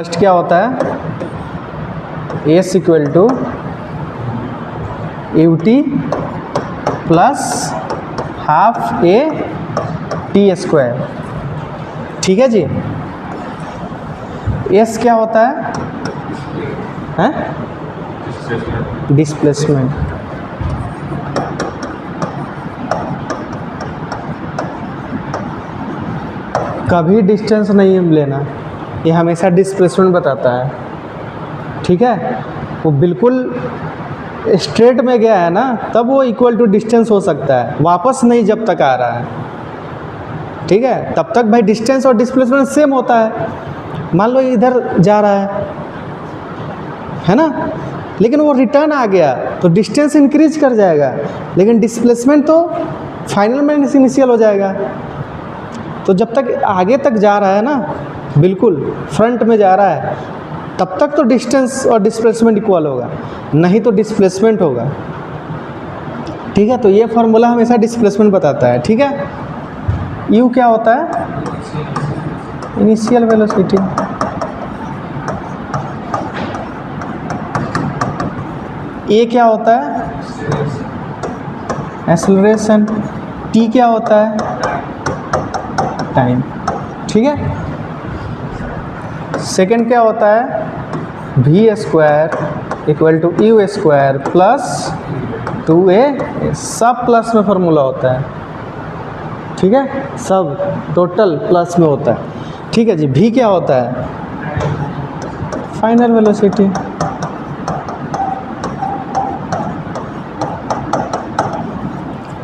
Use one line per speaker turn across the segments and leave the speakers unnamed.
First क्या होता है, s equal to U T plus half A T square. ठीक है जी। एस क्या होता है? डिस्प्लेसमेंट। कभी डिस्टेंस नहीं लेना, ये हमेशा डिस्प्लेसमेंट बताता है। ठीक है, वो बिल्कुल स्ट्रेट में गया है ना, तब वो इक्वल टू डिस्टेंस हो सकता है, वापस नहीं जब तक आ रहा है। ठीक है, तब तक भाई डिस्टेंस और डिस्प्लेसमेंट सेम होता है। मान लो इधर जा रहा है ना, लेकिन वो रिटर्न आ गया तो डिस्टेंस इंक्रीज कर जाएगा, लेकिन डिस्प्लेसमेंट तो फाइनल में इनिशियल हो जाएगा। तो जब तक आगे तक जा रहा है ना, बिल्कुल फ्रंट में जा रहा है, तब तक तो डिस्टेंस और डिस्प्लेसमेंट इक्वल होगा, नहीं तो डिस्प्लेसमेंट होगा। ठीक है, तो ये फार्मूला हमेशा डिस्प्लेसमेंट बताता है। ठीक है, यू क्या होता है? Initial velocity. ए क्या होता है? एक्सेलरेशन। टी क्या होता है? टाइम। ठीक है, सेकंड क्या होता है? V square equal to u square plus 2a, सब प्लस में फार्मूला होता है। ठीक है, सब टोटल प्लस में होता है। ठीक है जी। वी क्या होता है? Final velocity.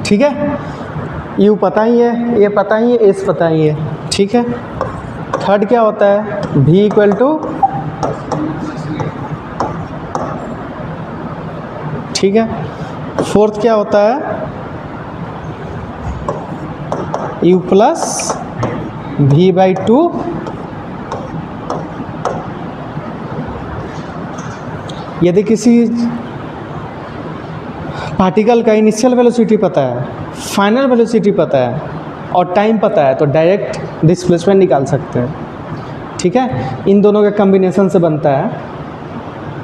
ठीक है, यू पता ही है, ये पता ही है, एस पता ही है। ठीक है, थर्ड क्या होता है? वी इक्वल टू, ठीक है, फोर्थ क्या होता है? U plus v by 2। यदि किसी पार्टिकल का इनिशियल वेलोसिटी पता है, फाइनल वेलोसिटी पता है और टाइम पता है, तो डायरेक्ट डिस्प्लेसमेंट निकाल सकते हैं। ठीक है, इन दोनों के कॉम्बिनेशन से बनता है,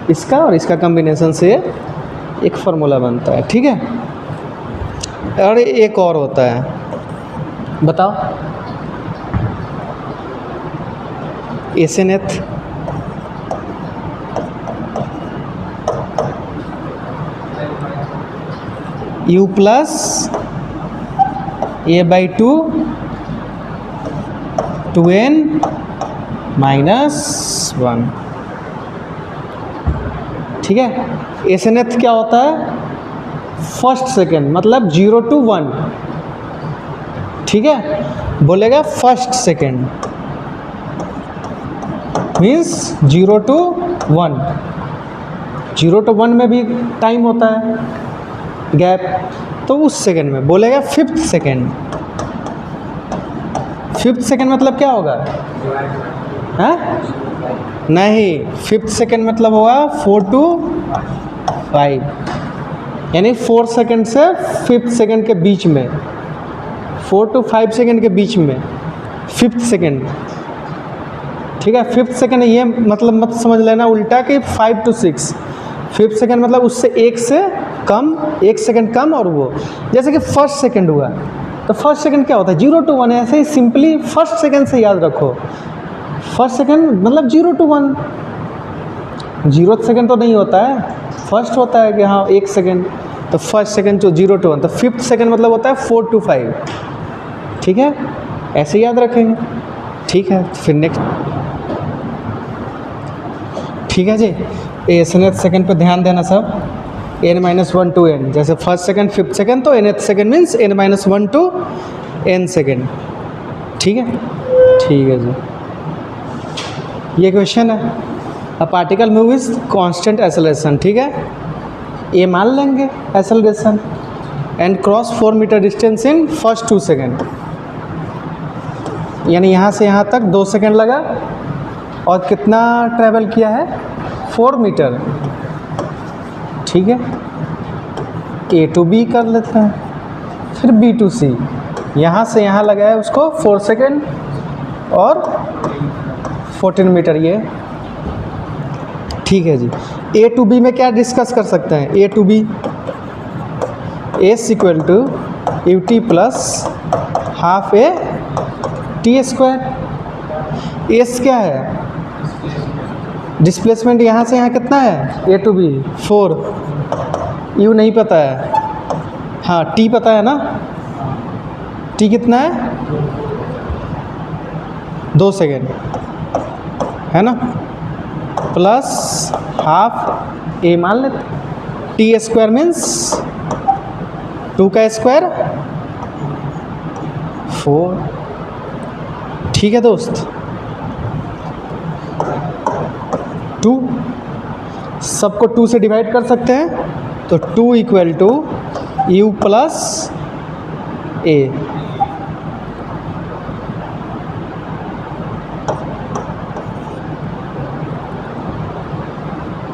इसका और इसका कॉम्बिनेशन से एक फार्मूला बनता है। ठीक है, और एक और होता है, बताओ। एसएनएथ। U plus A by 2 2n minus 1। ठीक है, एसएनएथ क्या होता है? फर्स्ट सेकेंड, मतलब 0 to 1। ठीक है, बोलेगा first second means 0 to 1। 0 to 1 में भी टाइम होता है, गैप, तो उस सेकेंड में बोलेगा फिफ्थ सेकेंड। फिफ्थ सेकेंड मतलब क्या होगा? हाँ नहीं, फिफ्थ सेकेंड मतलब होगा 4 to 5, यानी 4 सेकेंड से फिफ्थ सेकेंड के बीच में, 4 to 5 सेकेंड के बीच में फिफ्थ सेकेंड। ठीक है, फिफ्थ सेकेंड ये मतलब मत समझ लेना उल्टा कि 5 to 6। फिफ्थ सेकेंड मतलब उससे एक से कम, 1 सेकेंड कम, और वो जैसे कि फर्स्ट सेकेंड हुआ, तो फर्स्ट सेकेंड क्या होता है? 0 to 1। ऐसे ही सिंपली फर्स्ट सेकेंड से याद रखो, फर्स्ट सेकेंड मतलब 0 to 1। 0 सेकेंड तो नहीं होता है, फर्स्ट होता है कि हाँ 1 सेकेंड, तो फर्स्ट सेकेंड जो 0 to 1, तो फिफ्थ सेकेंड मतलब होता है 4 to 5। ठीक है, ऐसे याद रखेंगे। ठीक है, फिर नेक्स्ट। ठीक है जी, एसएनएथ सेकेंड पे ध्यान देना सब। n-1 to n, जैसे फर्स्ट सेकेंड फिफ्थ सेकेंड, तो nth second means n-1 to n second. ठीक है, ठीक है जी। ये क्वेश्चन है, a particle move is constant acceleration. ठीक है, ये मान लेंगे acceleration, and cross 4 metre distance in first 2 second, यानी यहाँ से यहाँ तक 2 सेकेंड लगा, और कितना ट्रैवल किया है? 4 मीटर। ठीक है, ए टू बी कर लेते हैं, फिर बी टू सी, यहाँ से यहाँ लगा है उसको 4 सेकेंड और 14 मीटर ये ठीक है जी, ए टू बी में क्या डिस्कस कर सकते हैं? A to B S equal to U T plus half A T square. S क्या है? डिस्प्लेसमेंट यहाँ से यहाँ कितना है? ए टू बी 4, यू नहीं पता है, हाँ टी पता है ना, टी कितना है? 2 सेकेंड है ना, प्लस हाफ ए मान लेते, टी स्क्वायर मीन्स 2 का स्क्वायर 4। ठीक है दोस्त, 2 सबको 2 से डिवाइड कर सकते हैं, तो 2 equal to you plus a.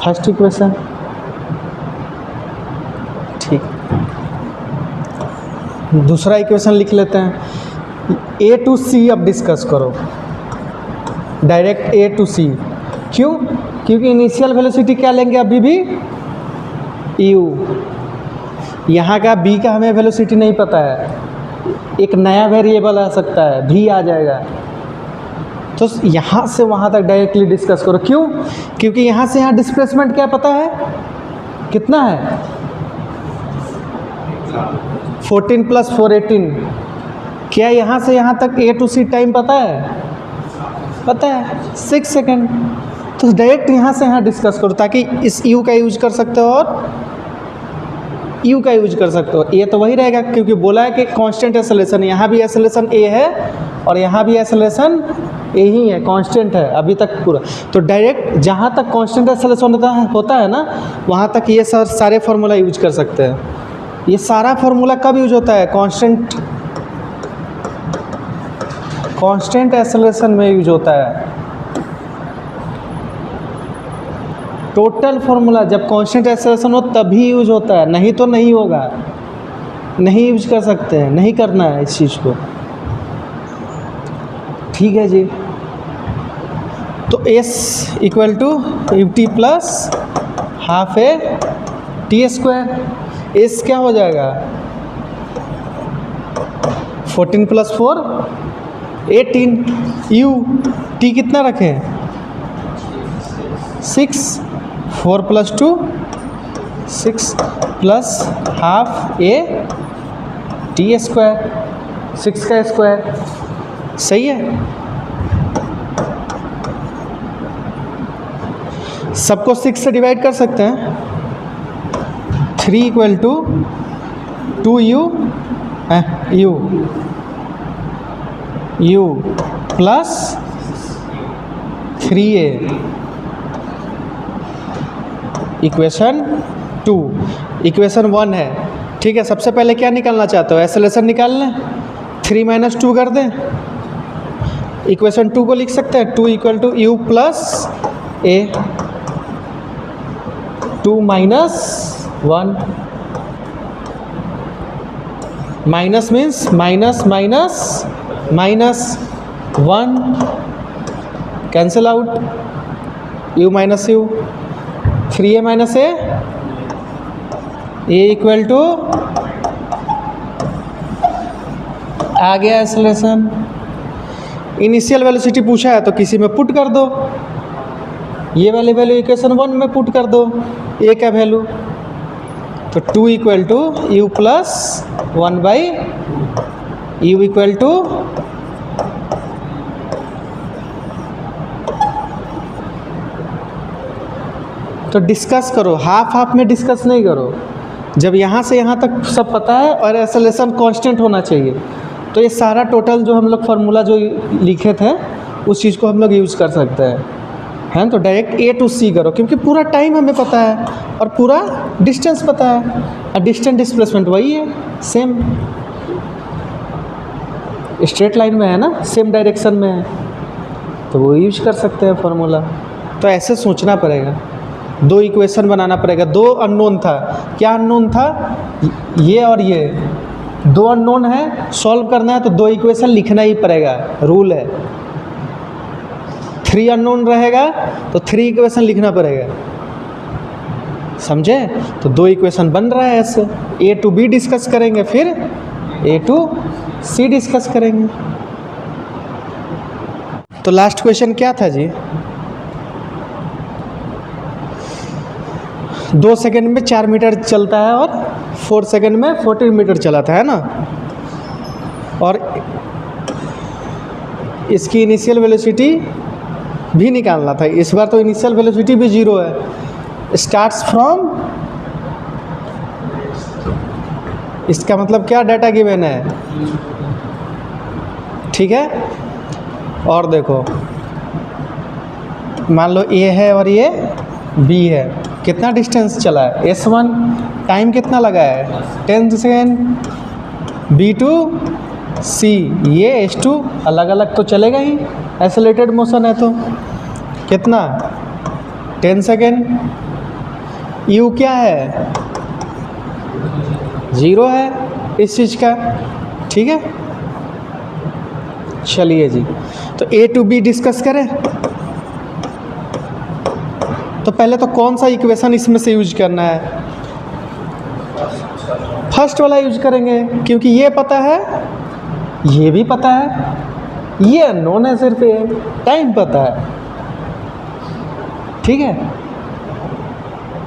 First equation, ठीक। दूसरा इक्वेशन लिख लेते हैं। ए टू सी अब डिस्कस करो, डायरेक्ट ए टू सी। क्यों? क्योंकि इनिशियल वेलोसिटी क्या लेंगे अभी भी? यू। यहाँ का बी का हमें वेलोसिटी नहीं पता है, एक नया वेरिएबल आ सकता है, भी आ जाएगा, तो यहाँ से वहाँ तक डायरेक्टली डिस्कस करो। क्यों? क्योंकि यहाँ से यहाँ डिस्प्लेसमेंट क्या पता है, कितना है? 14 + 4 18। क्या यहाँ से यहाँ तक ए टू सी टाइम पता है? पता है, 6 सेकेंड। तो डायरेक्ट यहाँ से यहाँ डिस्कस करो, ताकि इस यू का यूज कर सकते हो और यू का यूज कर सकते हो। ए तो वही रहेगा, क्योंकि बोला है कि कांस्टेंट एक्सेलरेशन, यहाँ भी एक्सेलरेशन ए है और यहाँ भी एक्सेलरेशन ए ही है, कांस्टेंट है अभी तक पूरा। तो डायरेक्ट जहाँ तक कांस्टेंट एक्सेलरेशन होता है ना, वहाँ तक ये सारे फार्मूला यूज कर सकते हैं। ये सारा फार्मूला कब यूज होता है? कांस्टेंट एक्सेलरेशन में यूज होता है। टोटल फार्मूला जब कांस्टेंट एक्सेलरेशन हो तभी यूज होता है, नहीं तो नहीं होगा, नहीं यूज कर सकते हैं, नहीं करना है इस चीज़ को। ठीक है जी, तो s equal to U T plus half A T square. S क्या हो जाएगा? 14 + 4 18। यू टी कितना रखें? 6, 4 + 2 6 plus half A T square, 6 का स्क्वायर। सही है, सबको 6 से डिवाइड कर सकते हैं। 3 equal to 2u u plus 3a। Equation 2, equation 1 है। ठीक है, सबसे पहले क्या निकालना चाहते हो? एक्सेलरेशन निकाल लें, 3 - 2 कर दें। इक्वेशन 2 को लिख सकते हैं, 2 equal to you plus A, 2 - 1 minus means minus minus minus 1 cancel out, U minus U, 3a - A equal to आ गया एक्सेलरेशन। इनिशियल वेलोसिटी पूछा है तो किसी में पुट कर दो, ये वाली वैल्यू इक्वेशन 1 में पुट कर दो, ए का वैल्यू, तो 2 equal to you plus 1/u equal to तो डिस्कस करो, हाफ हाफ में डिस्कस नहीं करो। जब यहाँ से यहाँ तक सब पता है और एक्सेलरेशन कांस्टेंट होना चाहिए, तो ये सारा टोटल जो हम लोग फार्मूला जो लिखे थे उस चीज़ को हम लोग यूज़ कर सकते हैं। तो डायरेक्ट ए टू सी करो, क्योंकि पूरा टाइम हमें पता है और पूरा डिस्टेंस पता है, और डिस्टेंस डिस्प्लेसमेंट वही है, सेम स्ट्रेट लाइन में है ना, सेम डायरेक्शन में है, तो वो यूज कर सकते हैं फार्मूला। तो ऐसे सोचना पड़ेगा, 2 इक्वेशन बनाना पड़ेगा। 2 अननोन था, क्या अननोन था? ये और ये 2 अननोन है, सॉल्व करना है तो 2 इक्वेशन लिखना ही पड़ेगा, रूल है। 3 अननोन रहेगा तो 3 इक्वेशन लिखना पड़ेगा, समझे? तो 2 इक्वेशन बन रहा है ऐसे। A to B डिस्कस करेंगे, फिर A to C डिस्कस करेंगे। तो लास्ट क्वेश्चन क्या था जी? 2 सेकंड में 4 मीटर चलता है और 4 सेकंड में 40 मीटर चलाता है ना, और इसकी इनिशियल वेलोसिटी भी निकालना था। इस बार तो इनिशियल वेलोसिटी भी 0 है, स्टार्ट्स फ्रॉम, इसका मतलब क्या डाटा गिवन है, ठीक है। और देखो मान लो A है और ये B है, कितना डिस्टेंस चला है, S1 टाइम कितना लगा है 10 सेकेंड, B to C ये S2 अलग अलग तो चलेगा ही, एक्सेलरेटेड मोशन है तो कितना 10 सेकेंड। U क्या है 0 है इस चीज़ का, ठीक है। चलिए जी, तो A to B डिस्कस करें। तो पहले तो कौन सा इक्वेशन इसमें से यूज करना है, फर्स्ट वाला यूज करेंगे, क्योंकि ये पता है, ये भी पता है, ये अननोन है, सिर्फ ये टाइम पता है, ठीक है।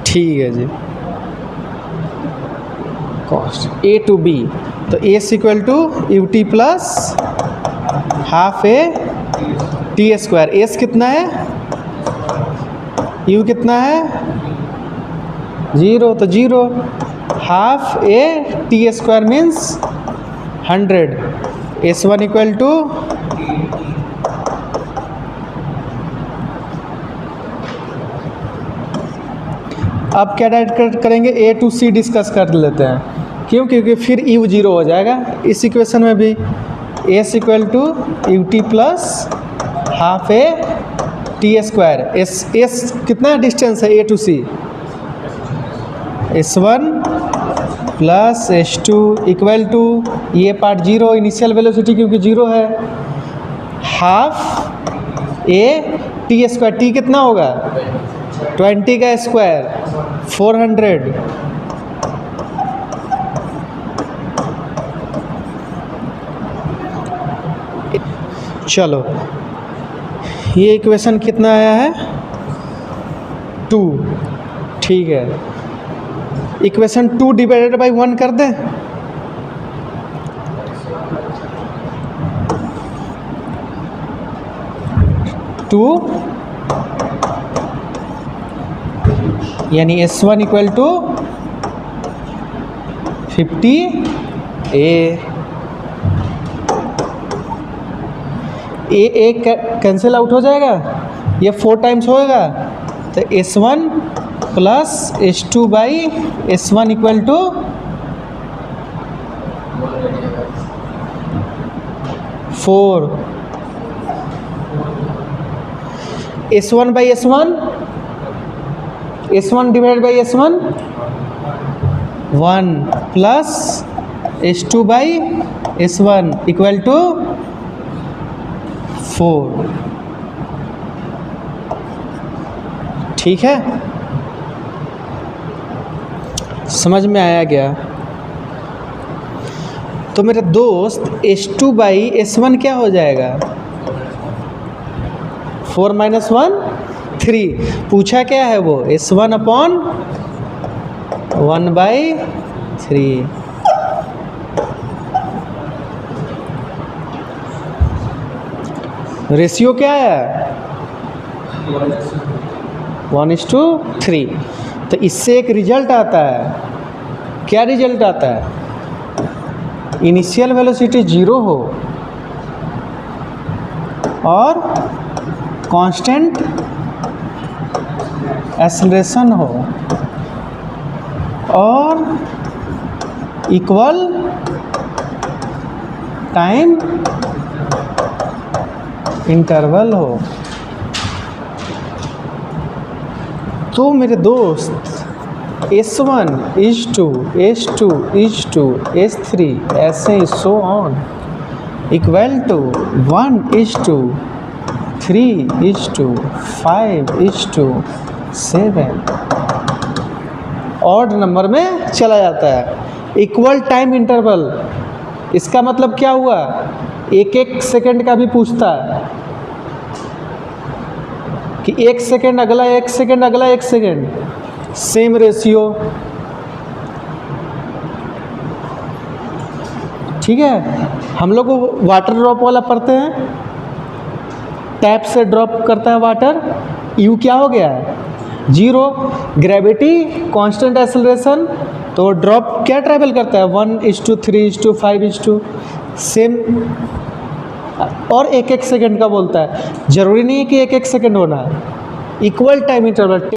ठीक है जी, कॉस्ट A to B, तो A equal to U T plus half A t square. S कितना है, U कितना है 0, तो 0 half A t square means 100। S1 equal to अब क्या डायरेक्ट करेंगे, A to C डिस्कस कर लेते हैं, क्यों? क्योंकि फिर U 0 हो जाएगा इस इक्वेशन में भी। S equal to U T plus half A t square. S कितना डिस्टेंस है A to C, S1 plus S2 equal to, ये पार्ट 0 इनिशियल वेलोसिटी क्योंकि 0 है, half A t square, t कितना होगा 20 का स्क्वायर 400, चलो ये इक्वेशन कितना आया है 2, ठीक है। इक्वेशन 2 डिवाइडेड बाई 1 कर दें, टू यानी S1 equal to 50A। A cancel out हो जाएगा, ये 4 टाइम्स होएगा, तो S1 plus S2 by S1 equal to 4। S1 by S1, S1 divide by S1 1 plus S2 by S1 equal to 4, ठीक है। समझ में आया क्या? तो मेरे दोस्त S2 बाई S1 क्या हो जाएगा 4 माइनस 1 3। पूछा क्या है वो, S1 अपॉन 1 बाई 3। रेशियो क्या है 1:3। तो इससे एक रिजल्ट आता है, क्या रिजल्ट आता है, इनिशियल वेलोसिटी 0 हो और कांस्टेंट एक्सेलरेशन हो और इक्वल टाइम इंटरवल हो। तो मेरे दोस्त S1 is to S2 is to S3 ऐसे ही so on equal to 1:3 3:5:7 odd number में चला जाता है। इक्वल टाइम इंटरवल, इसका मतलब क्या हुआ, एक एक सेकंड का भी पूछता है कि 1 सेकंड अगला 1 सेकंड अगला 1 सेकंड, सेम रेशियो। ठीक है, हम लोग वाटर ड्रॉप वाला पढ़ते हैं, टैप से ड्रॉप करता है वाटर, यू क्या हो गया है 0, ग्रेविटी कांस्टेंट एक्सेलरेशन, तो ड्रॉप क्या ट्रैवल करता है 1:3:5 सेम, और एक एक सेकंड का बोलता है, ज़रूरी नहीं है कि एक एक सेकंड होना है, इक्वल टाइम इंटरवल।